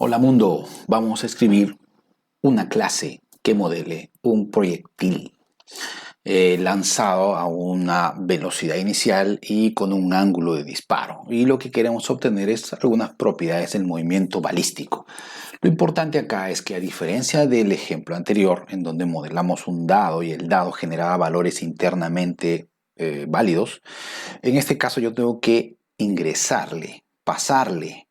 Hola mundo, vamos a escribir una clase que modele un proyectil lanzado a una velocidad inicial y con un ángulo de disparo. Y lo que queremos obtener es algunas propiedades del movimiento balístico. Lo importante acá es que a diferencia del ejemplo anterior, en donde modelamos un dado y el dado generaba valores internamente válidos, en este caso yo tengo que pasarle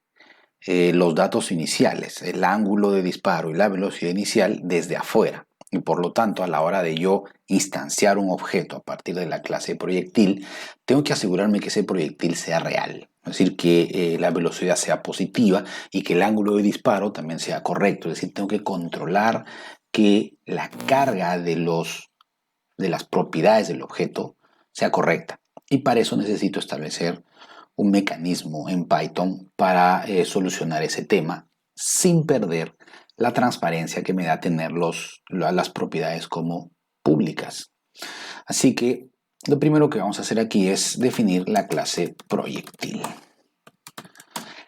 los datos iniciales, el ángulo de disparo y la velocidad inicial desde afuera. Y por lo tanto, a la hora de yo instanciar un objeto a partir de la clase proyectil, tengo que asegurarme que ese proyectil sea real. Es decir, que la velocidad sea positiva y que el ángulo de disparo también sea correcto. Es decir, tengo que controlar que la carga de las propiedades del objeto sea correcta. Y para eso necesito establecer un mecanismo en Python para solucionar ese tema sin perder la transparencia que me da tener las propiedades como públicas. Así que lo primero que vamos a hacer aquí es definir la clase proyectil.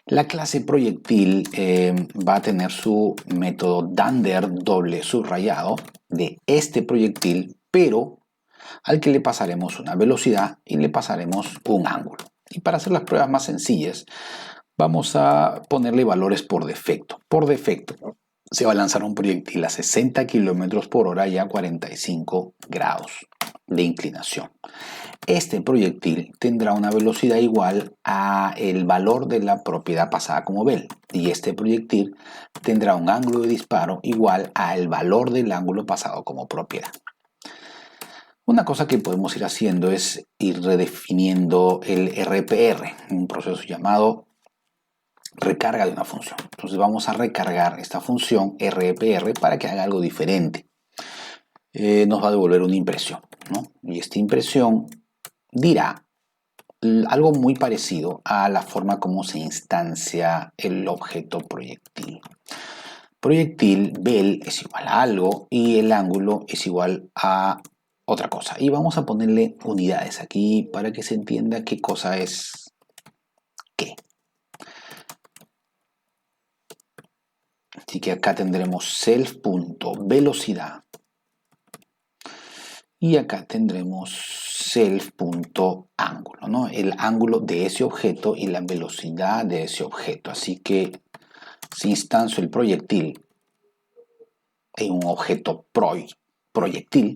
La clase proyectil va a tener su método dunder doble subrayado de este proyectil, pero al que le pasaremos una velocidad y le pasaremos un ángulo. Y para hacer las pruebas más sencillas, vamos a ponerle valores por defecto. Por defecto, se va a lanzar un proyectil a 60 km por hora y a 45 grados de inclinación. Este proyectil tendrá una velocidad igual a el valor de la propiedad pasada como vel. Y este proyectil tendrá un ángulo de disparo igual al valor del ángulo pasado como propiedad. Una cosa que podemos ir haciendo es ir redefiniendo el RPR, un proceso llamado recarga de una función. Entonces vamos a recargar esta función RPR para que haga algo diferente. Nos va a devolver una impresión, ¿no? Y esta impresión dirá algo muy parecido a la forma como se instancia el objeto proyectil. Proyectil vel es igual a algo y el ángulo es igual a otra cosa. Y vamos a ponerle unidades aquí para que se entienda qué cosa es qué. Así que acá tendremos self.velocidad y acá tendremos self.ángulo, ¿no? El ángulo de ese objeto y la velocidad de ese objeto. Así que si instancio el proyectil en un objeto proyectil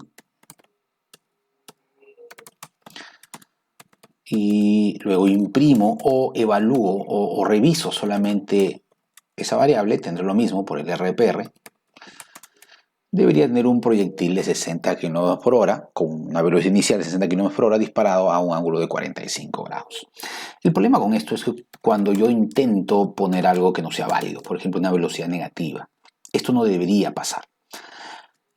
y luego imprimo o evalúo o reviso solamente esa variable, tendré lo mismo por el RPR. Debería tener un proyectil de 60 km por hora, con una velocidad inicial de 60 km por hora disparado a un ángulo de 45 grados. El problema con esto es que cuando yo intento poner algo que no sea válido, por ejemplo una velocidad negativa, esto no debería pasar.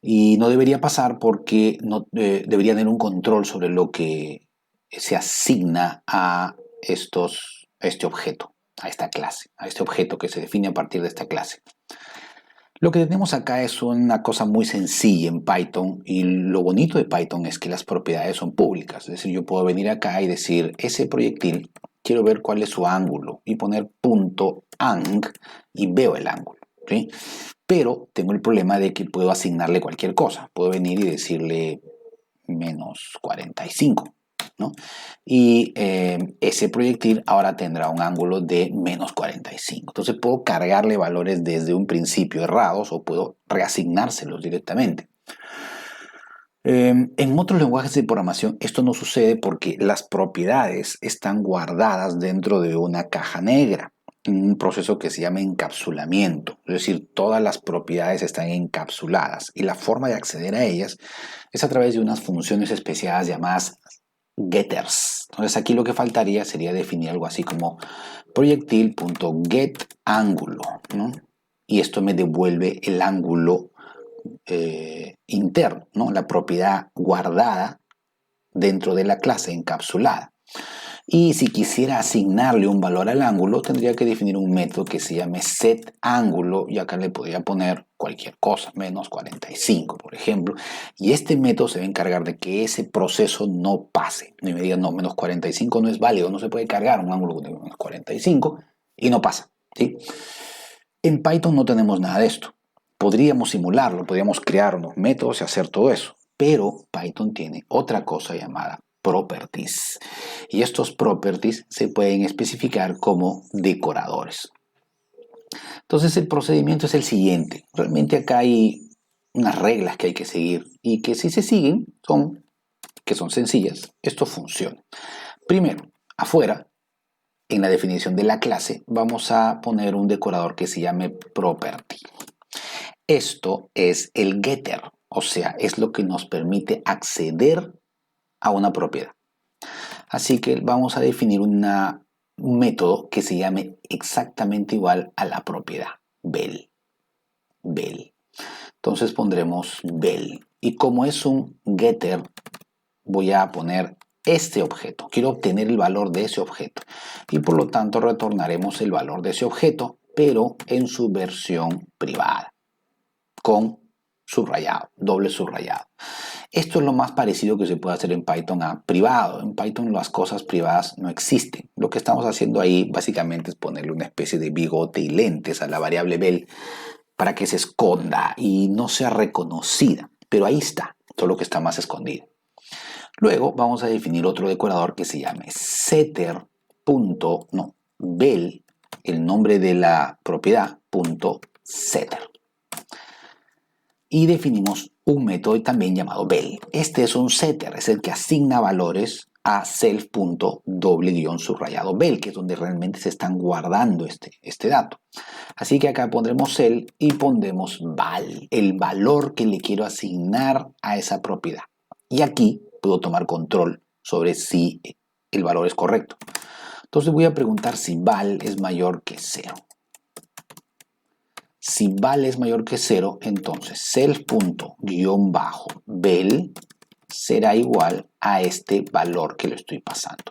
Y no debería pasar porque no, debería tener un control sobre lo que se asigna a este objeto, a esta clase, a este objeto que se define a partir de esta clase. Lo que tenemos acá es una cosa muy sencilla en Python y lo bonito de Python es que las propiedades son públicas. Es decir, yo puedo venir acá y decir, ese proyectil, quiero ver cuál es su ángulo y poner .ang y veo el ángulo, ¿sí? Pero tengo el problema de que puedo asignarle cualquier cosa. Puedo venir y decirle menos 45. ¿No? Y ese proyectil ahora tendrá un ángulo de menos 45. Entonces puedo cargarle valores desde un principio errados o puedo reasignárselos directamente. En otros lenguajes de programación esto no sucede porque las propiedades están guardadas dentro de una caja negra, un proceso que se llama encapsulamiento, es decir, todas las propiedades están encapsuladas y la forma de acceder a ellas es a través de unas funciones especiales llamadas getters. Entonces aquí lo que faltaría sería definir algo así como proyectil.getAngulo, ¿no? Y esto me devuelve el ángulo interno, ¿no? La propiedad guardada dentro de la clase encapsulada. Y si quisiera asignarle un valor al ángulo, tendría que definir un método que se llame setAngulo y acá le podría poner cualquier cosa, menos 45, por ejemplo. Y este método se va a encargar de que ese proceso no pase. Y me digan, no, menos 45 no es válido, no se puede cargar un ángulo de menos 45 y no pasa, ¿sí? En Python no tenemos nada de esto. Podríamos simularlo, podríamos crear unos métodos y hacer todo eso, pero Python tiene otra cosa llamada properties. Y estos properties se pueden especificar como decoradores. Entonces el procedimiento es el siguiente. Realmente acá hay unas reglas que hay que seguir y que si se siguen que son sencillas, esto funciona. Primero, afuera, en la definición de la clase, vamos a poner un decorador que se llame property. Esto es el getter, o sea, es lo que nos permite acceder a una propiedad. Así que vamos a definir un método que se llame exactamente igual a la propiedad, bel. Entonces pondremos bel. Y como es un getter, voy a poner este objeto. Quiero obtener el valor de ese objeto. Y por lo tanto retornaremos el valor de ese objeto, pero en su versión privada, con subrayado, doble subrayado. Esto es lo más parecido que se puede hacer en Python a privado. En Python las cosas privadas no existen. Lo que estamos haciendo ahí básicamente es ponerle una especie de bigote y lentes a la variable bel para que se esconda y no sea reconocida. Pero ahí está, solo que está más escondida. Luego vamos a definir otro decorador que se llame bel, el nombre de la propiedad, .setter. Y definimos un método también llamado bel. Este es un setter, es el que asigna valores a self.doble-subrayado bel, que es donde realmente se están guardando este dato. Así que acá pondremos cell y pondremos val, el valor que le quiero asignar a esa propiedad. Y aquí puedo tomar control sobre si el valor es correcto. Entonces voy a preguntar si val es mayor que 0. Si val es mayor que 0, entonces self.bel será igual a este valor que le estoy pasando.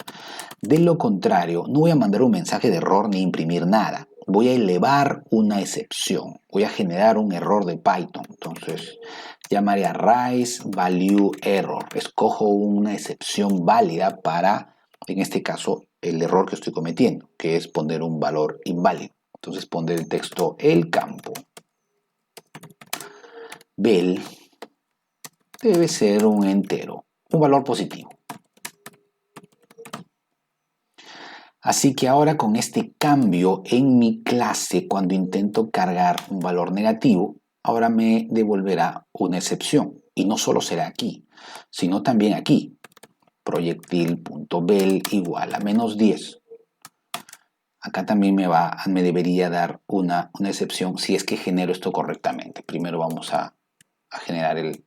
De lo contrario, no voy a mandar un mensaje de error ni imprimir nada. Voy a elevar una excepción. Voy a generar un error de Python. Entonces, llamaré a raise value error. Escojo una excepción válida para, en este caso, el error que estoy cometiendo, que es poner un valor inválido. Entonces, pondré el texto el campo bel debe ser un entero, un valor positivo. Así que ahora con este cambio en mi clase, cuando intento cargar un valor negativo, ahora me devolverá una excepción. Y no solo será aquí, sino también aquí. Proyectil.bel igual a -10. Acá también me debería dar una excepción si es que genero esto correctamente. Primero vamos a generar el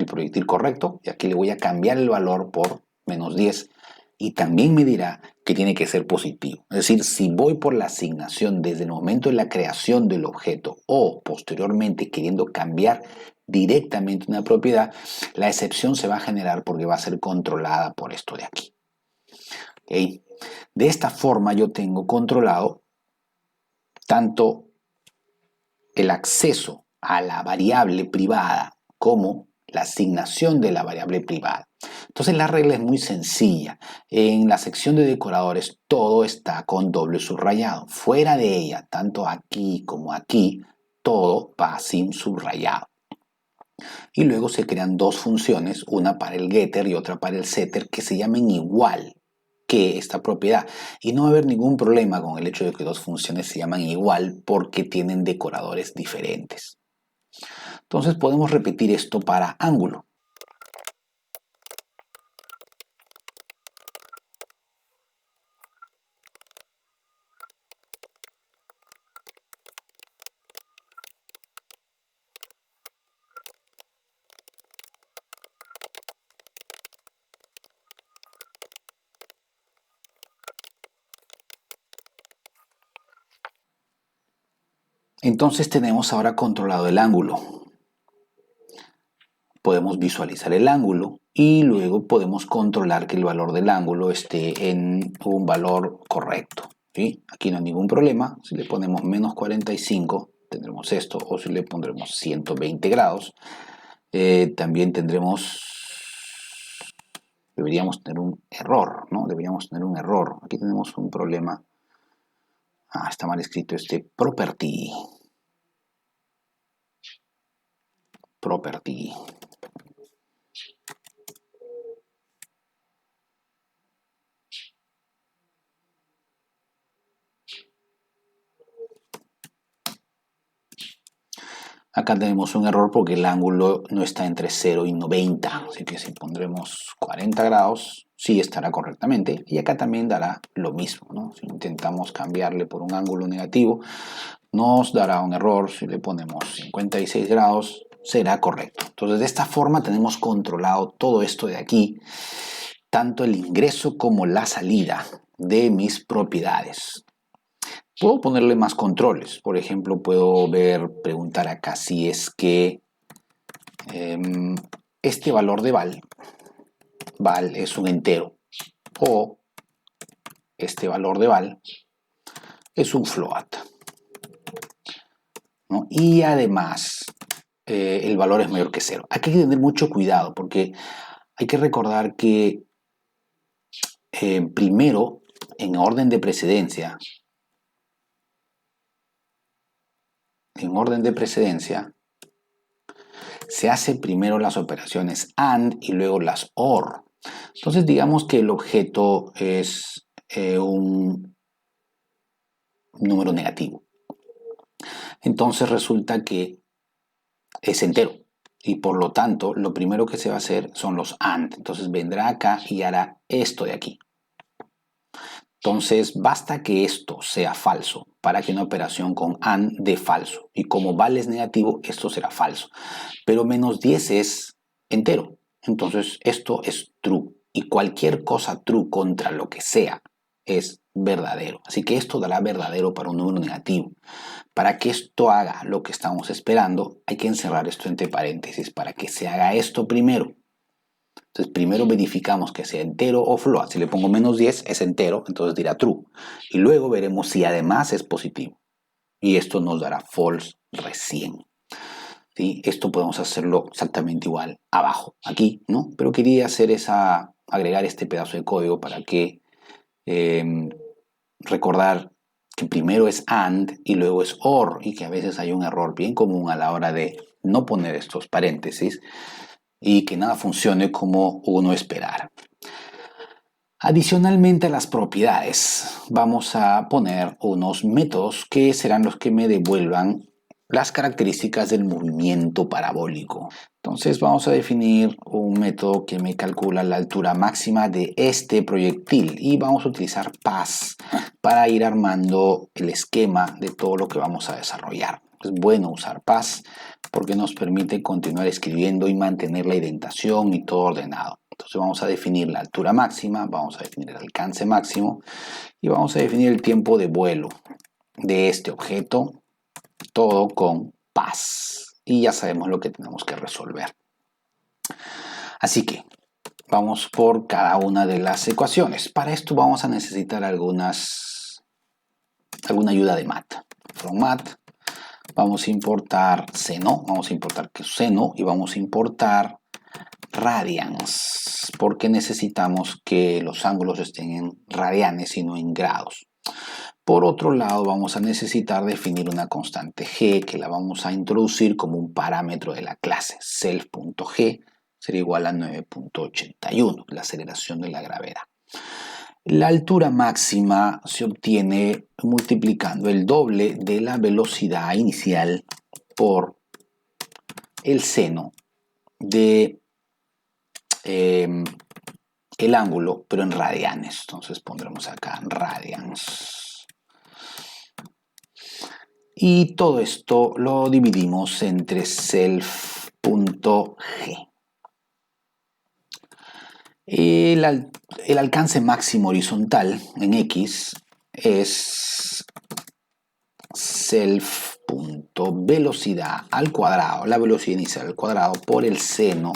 proyectil correcto y aquí le voy a cambiar el valor por -10 y también me dirá que tiene que ser positivo. Es decir, si voy por la asignación desde el momento de la creación del objeto o posteriormente queriendo cambiar directamente una propiedad, la excepción se va a generar porque va a ser controlada por esto de aquí. ¿Okay? De esta forma yo tengo controlado tanto el acceso a la variable privada como la asignación de la variable privada. Entonces la regla es muy sencilla. En la sección de decoradores todo está con doble subrayado. Fuera de ella, tanto aquí como aquí, todo va sin subrayado. Y luego se crean dos funciones, una para el getter y otra para el setter, que se llamen igual que esta propiedad. Y no va a haber ningún problema con el hecho de que dos funciones se llaman igual porque tienen decoradores diferentes. Entonces podemos repetir esto para ángulo. Entonces tenemos ahora controlado el ángulo. Podemos visualizar el ángulo y luego podemos controlar que el valor del ángulo esté en un valor correcto. ¿Sí? Aquí no hay ningún problema. Si le ponemos -45, tendremos esto, o si le pondremos 120 grados, también deberíamos tener un error, ¿no? Deberíamos tener un error. Aquí tenemos un problema. Está mal escrito este property. Property. Acá tenemos un error porque el ángulo no está entre 0 y 90. Así que si pondremos 40 grados, sí estará correctamente. Y acá también dará lo mismo, ¿no? Si intentamos cambiarle por un ángulo negativo, nos dará un error. Si le ponemos 56 grados, será correcto. Entonces, de esta forma tenemos controlado todo esto de aquí, tanto el ingreso como la salida de mis propiedades. Puedo ponerle más controles. Por ejemplo, puedo preguntar acá si es que este valor de val es un entero, o este valor de val es un float, ¿no? Y además el valor es mayor que 0. Aquí hay que tener mucho cuidado porque hay que recordar que primero, en orden de precedencia, se hace primero las operaciones AND y luego las OR. Entonces digamos que el objeto es un número negativo. Entonces resulta que es entero y por lo tanto lo primero que se va a hacer son los AND. Entonces vendrá acá y hará esto de aquí. Entonces basta que esto sea falso para que una operación con AND dé falso. Y como val es negativo, esto será falso. Pero menos 10 es entero. Entonces esto es true. Y cualquier cosa true contra lo que sea es verdadero. Así que esto dará verdadero para un número negativo. Para que esto haga lo que estamos esperando, hay que encerrar esto entre paréntesis para que se haga esto primero. Entonces primero verificamos que sea entero o float. Si le pongo menos 10 es entero, entonces dirá true. Y luego veremos si además es positivo. Y esto nos dará false recién. ¿Sí? Esto podemos hacerlo exactamente igual abajo, aquí, ¿no? Pero quería agregar este pedazo de código para que recordar que primero es AND y luego es OR, y que a veces hay un error bien común a la hora de no poner estos paréntesis y que nada funcione como uno esperara. Adicionalmente a las propiedades, vamos a poner unos métodos que serán los que me devuelvan las características del movimiento parabólico. Entonces vamos a definir un método que me calcula la altura máxima de este proyectil y vamos a utilizar PAS para ir armando el esquema de todo lo que vamos a desarrollar. Es bueno usar PAS porque nos permite continuar escribiendo y mantener la indentación y todo ordenado. Entonces vamos a definir la altura máxima, vamos a definir el alcance máximo y vamos a definir el tiempo de vuelo de este objeto, todo con PAS. Y ya sabemos lo que tenemos que resolver. Así que vamos por cada una de las ecuaciones. Para esto vamos a necesitar alguna ayuda de mat. From mat vamos a importar seno, vamos a importar seno y vamos a importar radians, porque necesitamos que los ángulos estén en radianes y no en grados. Por otro lado, vamos a necesitar definir una constante g que la vamos a introducir como un parámetro de la clase. Self.g será igual a 9.81, la aceleración de la gravedad. La altura máxima se obtiene multiplicando el doble de la velocidad inicial por el seno de el ángulo, pero en radianes. Entonces pondremos acá radians. Y todo esto lo dividimos entre self.g. El alcance máximo horizontal en X es self.velocidad al cuadrado, la velocidad inicial al cuadrado por el seno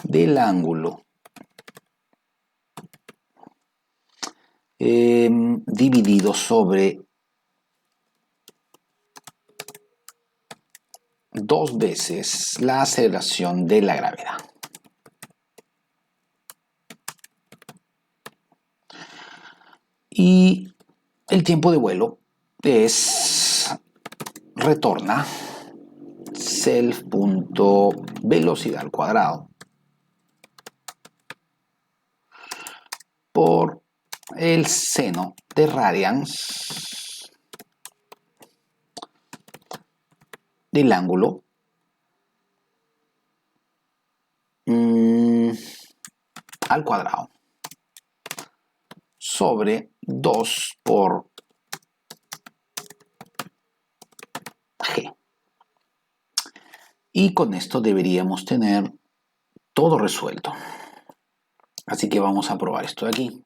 del ángulo dividido sobre 2 veces la aceleración de la gravedad. Y el tiempo de vuelo es retorna self.velocidad al cuadrado por el seno de radians del ángulo al cuadrado sobre 2 por g. Y con esto deberíamos tener todo resuelto. Así que vamos a probar esto de aquí.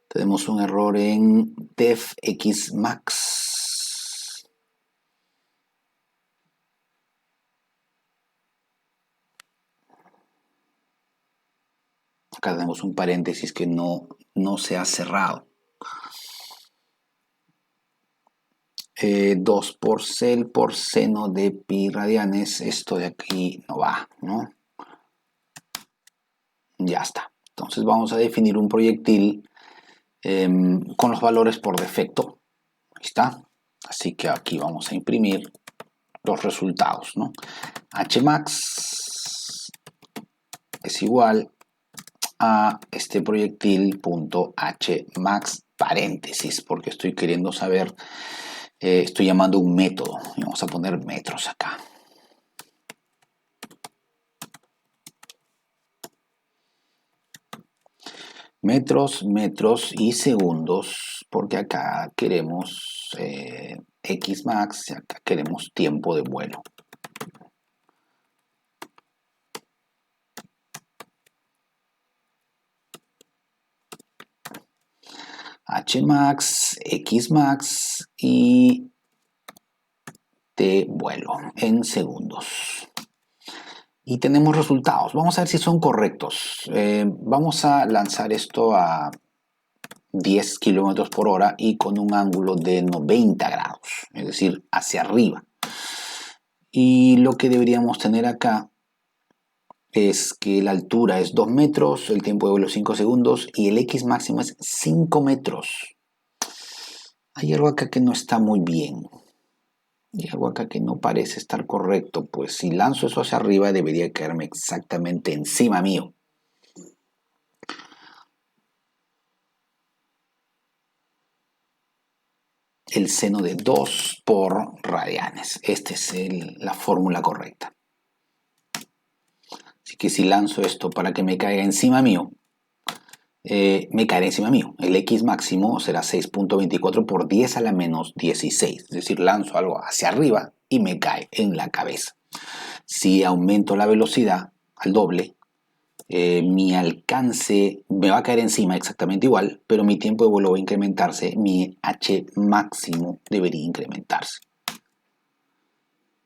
Tenemos un error en def x max. Acá tenemos un paréntesis que no se ha cerrado. 2 por cel por seno de pi radianes. Esto de aquí no va, ¿no? Ya está. Entonces vamos a definir un proyectil con los valores por defecto. Ahí está. Así que aquí vamos a imprimir los resultados, ¿no? Hmax es igual a este proyectil.hmax paréntesis, porque estoy queriendo saber, estoy llamando un método. Y vamos a poner metros acá. Metros, metros y segundos, porque acá queremos Xmax y acá queremos tiempo de vuelo. Hmax, Xmax y T vuelo en segundos. Y tenemos resultados. Vamos a ver si son correctos. Vamos a lanzar esto a 10 kilómetros por hora y con un ángulo de 90 grados, es decir, hacia arriba. Y lo que deberíamos tener acá es que la altura es 2 metros, el tiempo de vuelo 5 segundos y el X máximo es 5 metros. Hay algo acá que no está muy bien. Hay algo acá que no parece estar correcto, pues si lanzo eso hacia arriba debería quedarme exactamente encima mío. El seno de 2 por radianes. Esta es la fórmula correcta. Así que si lanzo esto para que me caiga encima mío, me caerá encima mío. El X máximo será 6.24 por 10 a la menos 16. Es decir, lanzo algo hacia arriba y me cae en la cabeza. Si aumento la velocidad al doble, mi alcance me va a caer encima exactamente igual, pero mi tiempo de vuelo va a incrementarse, mi H máximo debería incrementarse.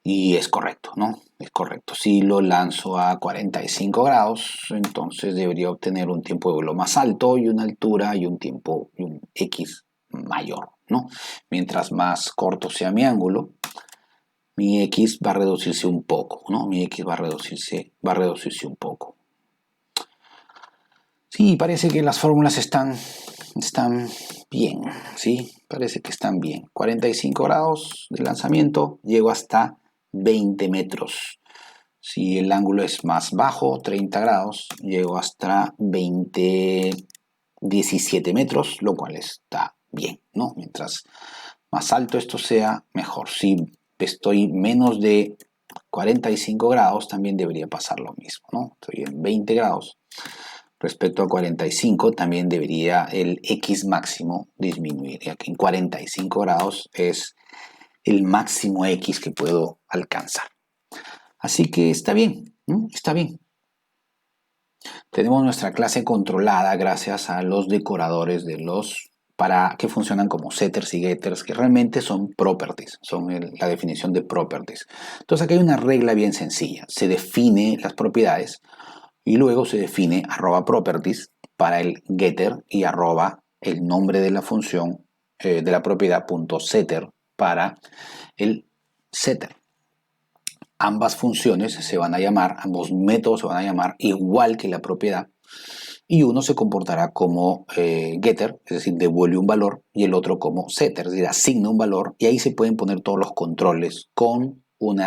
Y es correcto, ¿no? Es correcto. Si lo lanzo a 45 grados, entonces debería obtener un tiempo de vuelo más alto y una altura y un tiempo y un X mayor, ¿no? Mientras más corto sea mi ángulo, mi X va a reducirse un poco, ¿no? Mi X va a reducirse un poco. Sí, parece que las fórmulas están bien, ¿sí? Parece que están bien. 45 grados de lanzamiento, llego hasta 20 metros. Si el ángulo es más bajo, 30 grados, llego hasta 17 metros, lo cual está bien, ¿no? Mientras más alto esto sea, mejor. Si estoy menos de 45 grados, también debería pasar lo mismo, ¿no? Estoy en 20 grados. Respecto a 45, también debería el X máximo disminuir, ya que en 45 grados es el máximo X que puedo alcanzar. Así que está bien, ¿no? Está bien. Tenemos nuestra clase controlada gracias a los decoradores que funcionan como setters y getters, que realmente son properties, son la definición de properties. Entonces aquí hay una regla bien sencilla. Se define las propiedades y luego se define @properties para el getter y el nombre de la función de la propiedad .setter para el setter. ambas funciones se van a llamar, ambos métodos se van a llamar igual que la propiedad, y uno se comportará como getter, es decir, devuelve un valor, y el otro como setter, es decir, asigna un valor, y ahí se pueden poner todos los controles con un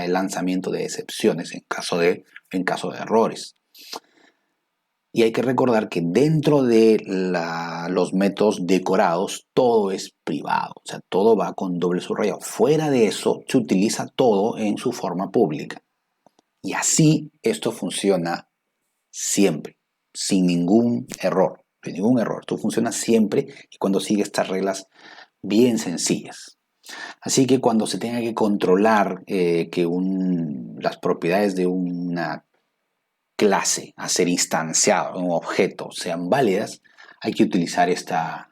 lanzamiento de excepciones en caso de errores. Y hay que recordar que dentro de los métodos decorados todo es privado, o sea, todo va con doble subrayado. Fuera de eso, se utiliza todo en su forma pública. Y así esto funciona siempre, sin ningún error, sin ningún error. Esto funciona siempre y cuando sigue estas reglas bien sencillas. Así que cuando se tenga que controlar que las propiedades de una clase a ser instanciado, un objeto, sean válidas, hay que utilizar esta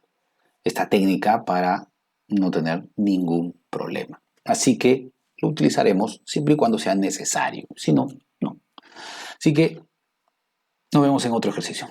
técnica para no tener ningún problema. Así que lo utilizaremos siempre y cuando sea necesario. Si no, no. Así que nos vemos en otro ejercicio.